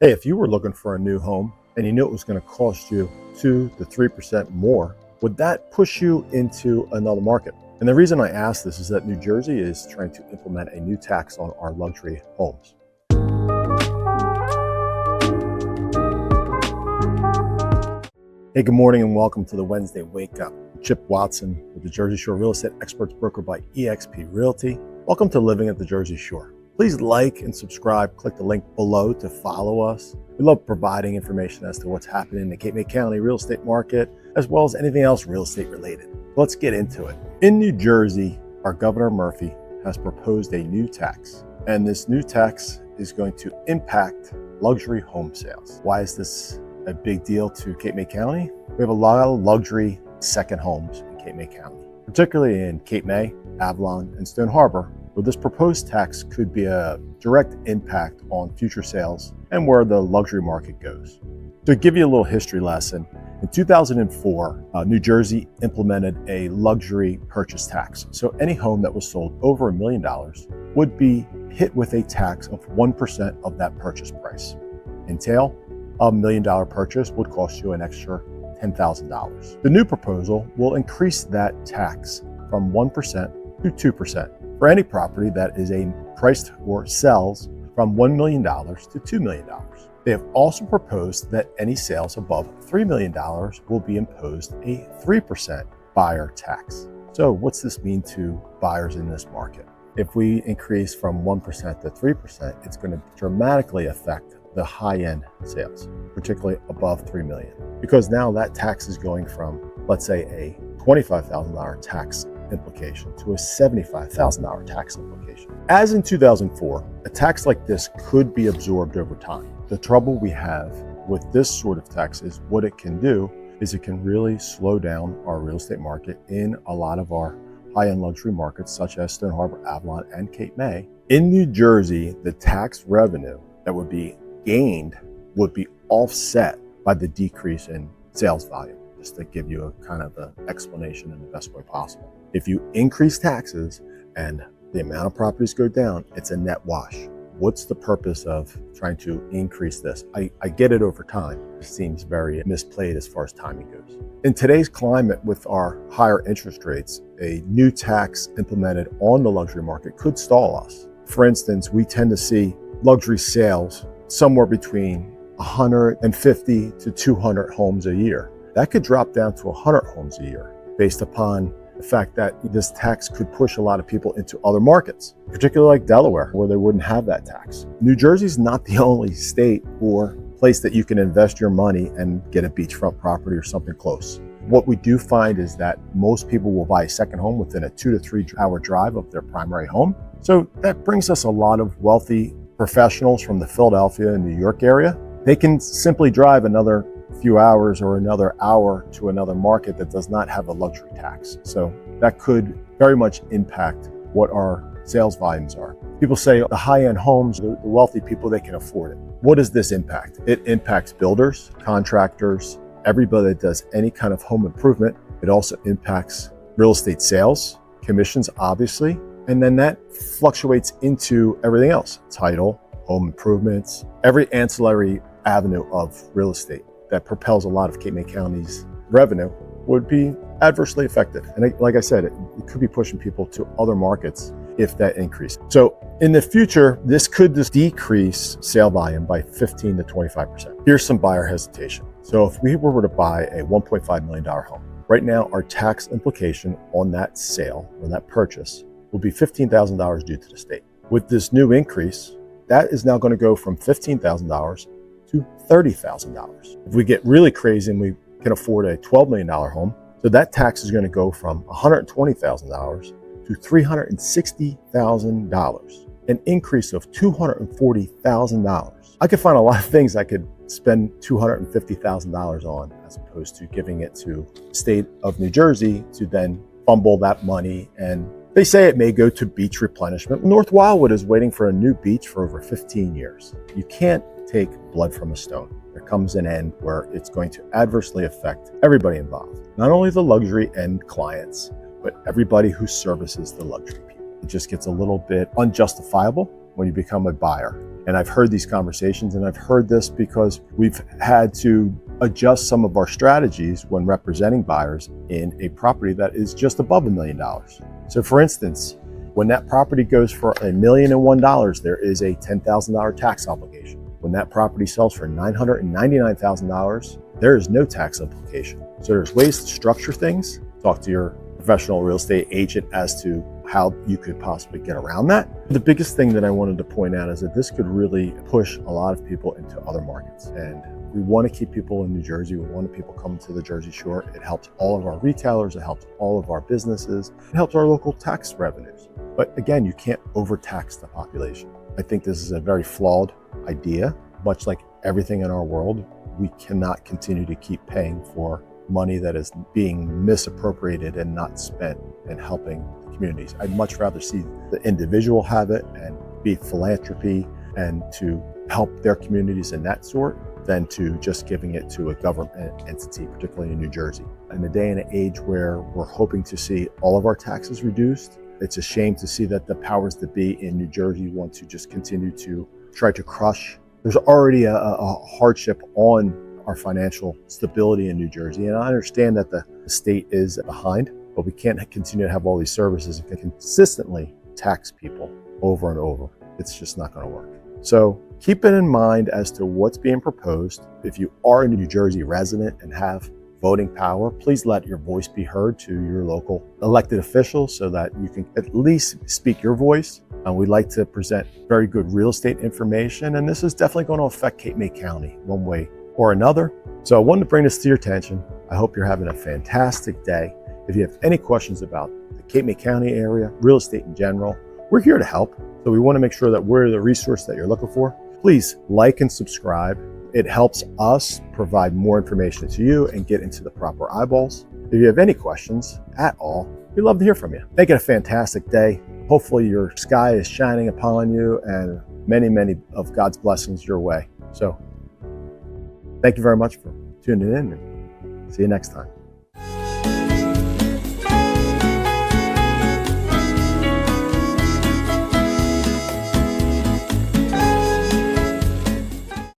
Hey, if you were looking for a new home and you knew it was going to cost you 2 to 3% more, would that push you into another market? And the reason I ask this is that New Jersey is trying to implement a new tax on our luxury homes. Hey, good morning and welcome to the Wednesday Wake Up. Chip Watson with the Jersey Shore Real Estate Experts brokered by eXp Realty. Welcome to Living at the Jersey Shore. Please like and subscribe. Click the link below to follow us. We love providing information as to what's happening in the Cape May County real estate market, as well as anything else real estate related. Let's get into it. In New Jersey, our Governor Murphy has proposed a new tax, and this new tax is going to impact luxury home sales. Why is this a big deal to Cape May County? We have a lot of luxury second homes in Cape May County, particularly in Cape May, Avalon, and Stone Harbor, where this proposed tax could be a direct impact on future sales and where the luxury market goes. To give you a little history lesson, in 2004, New Jersey implemented a luxury purchase tax. So any home that was sold over $1 million would be hit with a tax of 1% of that purchase price. Entail, a $1 million purchase would cost you an extra $10,000. The new proposal will increase that tax from 1% to 2% for any property that is priced or sells from $1 million to $2 million. They have also proposed that any sales above $3 million will be imposed a 3% buyer tax. So what's this mean to buyers in this market? If we increase from 1% to 3%, it's going to dramatically affect the high-end sales, particularly above $3 million. Because now that tax is going from, let's say, a $25,000 tax implication to a $75,000 tax implication. As in 2004, a tax like this could be absorbed over time. The trouble we have with this sort of tax is what it can do is it can really slow down our real estate market in a lot of our high-end luxury markets, such as Stone Harbor, Avalon, and Cape May. In New Jersey, the tax revenue that would be gained would be offset by the decrease in sales volume, just to give you a kind of an explanation in the best way possible. If you increase taxes and the amount of properties go down, it's a net wash. What's the purpose of trying to increase this? I get it over time. It seems very misplayed as far as timing goes. In today's climate with our higher interest rates, a new tax implemented on the luxury market could stall us. For instance, we tend to see luxury sales somewhere between 150 to 200 homes a year. That could drop down to 100 homes a year based upon the fact that this tax could push a lot of people into other markets, particularly like Delaware, where they wouldn't have that tax. New Jersey's not the only state or place that you can invest your money and get a beachfront property or something close. What we do find is that most people will buy a second home within a 2 to 3 hour drive of their primary home. So that brings us a lot of wealthy professionals from the Philadelphia and New York area. They can simply drive another few hours or another hour to another market that does not have a luxury tax. So that could very much impact what our sales volumes are. People say the high-end homes, the wealthy people, they can afford it. What does this impact? It impacts builders, contractors, everybody that does any kind of home improvement. It also impacts real estate sales, commissions, obviously, and then that fluctuates into everything else: title, home improvements, every ancillary avenue of real estate that propels a lot of Cape May County's revenue would be adversely affected. And like I said, it could be pushing people to other markets if that increased. So in the future, this could just decrease sale volume by 15 to 25%. Here's some buyer hesitation. So if we were to buy a $1.5 million home, right now our tax implication on that sale or that purchase will be $15,000 due to the state. With this new increase, that is now going to go from $15,000 to $30,000. If we get really crazy and we can afford a $12 million home, so that tax is going to go from $120,000 to $360,000, an increase of $240,000. I could find a lot of things I could spend $250,000 on as opposed to giving it to the state of New Jersey to then fumble that money. And they say it may go to beach replenishment. North Wildwood is waiting for a new beach for over 15 years. You can't take blood from a stone. There comes an end where it's going to adversely affect everybody involved. Not only the luxury end clients, but everybody who services the luxury people. It just gets a little bit unjustifiable when you become a buyer. And I've heard these conversations, and I've heard this because we've had to adjust some of our strategies when representing buyers in a property that is just above $1 million. So for instance, when that property goes for $1,001, there is a $10,000 tax obligation. When that property sells for $999,000, there is no tax implication. So there's ways to structure things. Talk to your professional real estate agent as to how you could possibly get around that. The biggest thing that I wanted to point out is that this could really push a lot of people into other markets. And we want to keep people in New Jersey. We want people coming to the Jersey Shore. It helps all of our retailers. It helps all of our businesses. It helps our local tax revenues. But again, you can't overtax the population. I think this is a very flawed idea. Much like everything in our world, we cannot continue to keep paying for money that is being misappropriated and not spent in helping the communities. I'd much rather see the individual have it and be philanthropy and to help their communities in that sort than to just giving it to a government entity, particularly in New Jersey. In a day and an age where we're hoping to see all of our taxes reduced, it's a shame to see that the powers that be in New Jersey want to just continue to try to crush. There's already a hardship on our financial stability in New Jersey. And I understand that the state is behind, but we can't continue to have all these services and consistently tax people over and over. It's just not going to work. So keep it in mind as to what's being proposed. If you are a New Jersey resident and have voting power, please let your voice be heard to your local elected officials so that you can at least speak your voice. We'd like to present very good real estate information, and this is definitely going to affect Cape May County one way or another. So I wanted to bring this to your attention. I hope you're having a fantastic day. If you have any questions about the Cape May County area, real estate in general, we're here to help. So we want to make sure that we're the resource that you're looking for. Please like and subscribe. It helps us provide more information to you and get into the proper eyeballs. If you have any questions at all, we'd love to hear from you. Make it a fantastic day. Hopefully your sky is shining upon you and many, many of God's blessings your way. So thank you very much for tuning in, and see you next time.